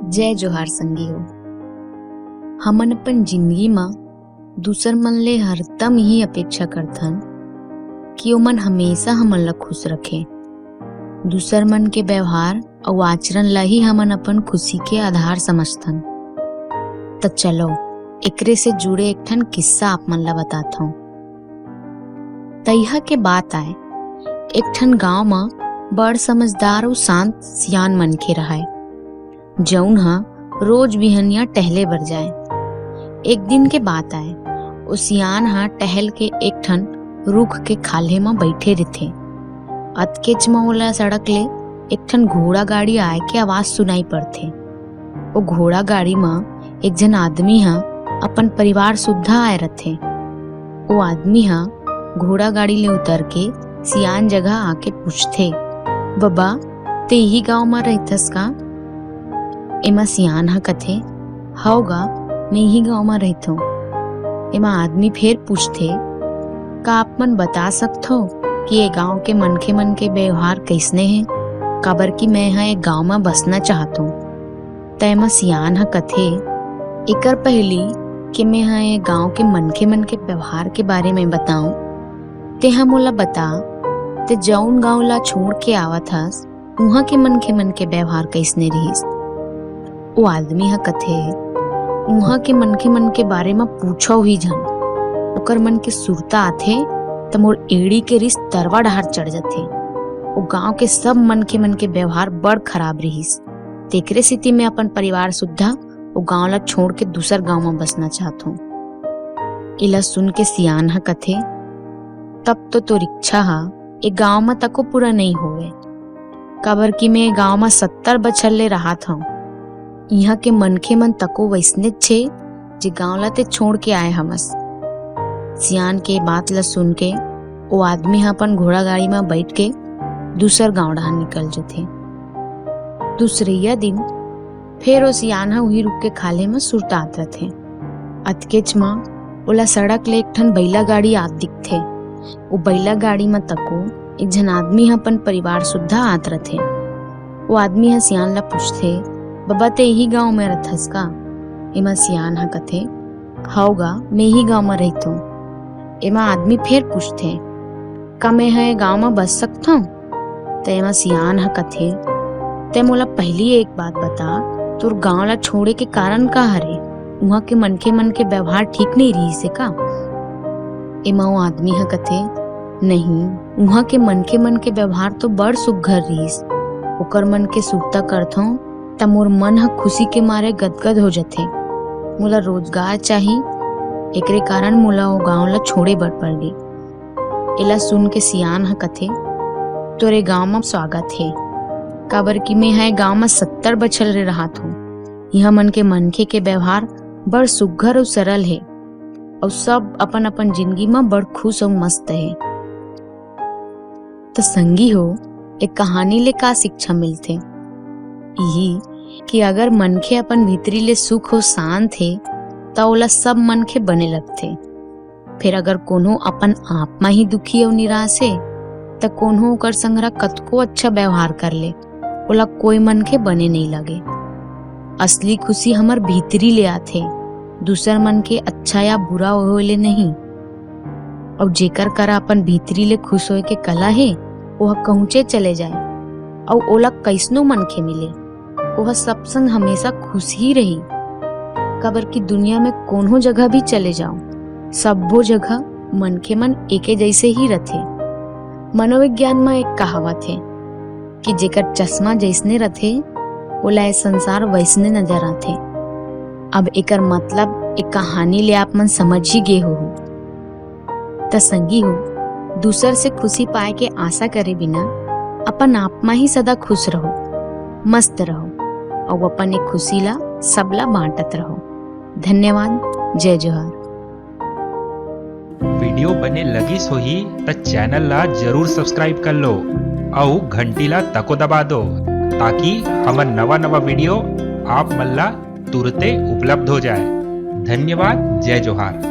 जय जोहार संगी हो। हमन अपन जिंदगी में दूसर मन ले हरदम ही अपेक्षा करथन कि ओमन हमेशा हमन ला खुश रखे। दूसर मन के व्यवहार और आचरण ला ही हमन अपन खुशी के आधार समझथन। तो चलो एकरे से जुड़े एक ठन किस्सा आप मन ला बताता हूँ। तैहा के बात आए, एक ठन गांव में बड़ समझदार और शांत सियान मनखे रहाय, जौन हा रोज बिहनिया टहले बर जाए। एक दिन के बात आए, ओ सियान हा टहल के एक ठन रुख के खाल्हे में बैठे रहथे। अतकेच में ओला सड़क ले एक ठन घोड़ा गाड़ी आए के आवाज सुनाई पड़थे। ओ घोड़ा गाड़ी में एक जन आदमी हा अपन परिवार सुद्धा आए रहथे। ओ आदमी हा घोड़ा गाड़ी ले उतर के सियान जगह आके पूछथे, बाबा ते ही गांव में रहथस का? एमा सियान हा कथे, हव गा मैं ही गांव में रहथो। एमा आदमी फिर पूछथे, का आप मन बता सकथो कि ये गांव के मनखे मन के व्यवहार कैसने हैं? काबर कि मैं यहाँ एक गांव में बसना चाहता हूँ। त एमा सियान हा कथे, एकर पहली कि मैं यहाँ एक गांव के मनखे मन के व्यवहार के बारे में बताऊं, ते हा मोला बता ते जौन गांव ला छोड़ के आवत हस उहाँ के मनखे मन के व्यवहार कैसने रहिस? वो आदमी हा कथे, उहाँ के मनखे मन के बारे में पूछो ही जन, ओकर मन के सुरता आथे त मोर एड़ी के रिस तरवा डहार चढ़ जाथे। वो गांव के सब मनखे मन के व्यवहार बड़ खराब रहिस। तेकरे सेती मैं अपन परिवार सुद्धा वो गांव ला छोड़ के दूसर गांव में बसना चाहता हूँ। इला सुन के सियान हा कथे, तब तो तोर इच्छा हा एक गांव में तको पूरा नहीं होवे। काबर कि मैं गांव में 70 बछर ले रहात हूँ। यहाँ के मनखे मन तको वैसने छे जे गांव ला ते छोड़ के आए हमस। सियान के बात ला सुन के वो आदमी हा अपन घोड़ा गाड़ी में बैठ के दूसर गांव डहार निकल जथे। दूसरिया दिन फिर वो सियान हा वही रुक के खाले में सुरतात रथे। अतकेच में ओला सड़क ले एक ठन बैला गाड़ी आत दिखथे। वो बैला गाड़ी में तको एक जन आदमी हा अपन परिवार सुद्धा आत रथे। वो आदमी हा सियान ला पूछथे, बाबा ते यही गांव में रहथस का? एमा सियान हा कथे, हव गा मैं ही गांव में रहथो। एमा आदमी फिर पूछथे, का मैं है गांव में बस सकथो? तो एमा सियान हा कथे, ते मोला पहली एक बात बता, तोर गांव ला छोड़े के कारण का हरे? उहाँ के मनखे मन के व्यवहार ठीक नहीं रही से का? एमा वो आदमी हा कथे, नहीं, उहाँ के मनखे मन के व्यवहार तो बड़ सुघ्घर रहीस। ओकर मन के सुरता करथो त मोर मन हा खुशी के मारे गदगद हो जाथे। मोला रोजगार चाही, एकरे कारण मोला वो गांव ला छोड़े बर पड़गे। एला सुन के सियान हा कथे, तोरे गांव में स्वागत है। काबर कि मैं यहाँ गांव में 70 बछर ले रहात हूँ। यहाँ मन के मनखे के व्यवहार बड़ सुघ्घर और सरल है और सब अपन अपन जिंदगी में बड़ खुश और मस्त है। तो संगी हो, एक कहानी ले का शिक्षा मिलथे? यही कि अगर मनखे अपन भीतरी ले सुख हो शांत है तो ओला सब मनखे बने लगथे। फिर अगर कोनो अपन आप में ही दुखी और निराश है तो कोनो ओकर संगरा कतको अच्छा व्यवहार कर ले, ओला कोई मनखे बने नहीं लगे। असली खुशी हमर भीतरी ले आथे, दूसर मन के अच्छा या बुरा होए ले नहीं। और जेकर करा अपन भीतरी ले खुश होए के कला है, वह कहूँचे चले जाए और ओला कैसनो मनखे मिले, वह सब संग हमेशा खुश ही रही। काबर की दुनिया में कोनो जगह भी चले जाओ, सब्बो जगह मनखे मन एके जैसे ही रथे। मनोविज्ञान में एक कहावत है कि जेकर चश्मा जैसने रथे ओला ए संसार वैसने नजर आथे। अब एकर मतलब एक कहानी ले आप मन समझ ही गे हो। त संगी हो, दूसर से खुशी पाए के आशा करे बिना अपन आप में ही सदा खुश रहो, मस्त रहो और अपन एक खुशी ला सबला बांटत रहो। धन्यवाद। जय जोहार। वीडियो बने लगिस होही त चैनल ला जरूर सब्सक्राइब कर लो और घंटी ला तको दबा दो, ताकि हमर नवा नवा वीडियो आप मन ला तुरते उपलब्ध हो जाए। धन्यवाद। जय जोहार।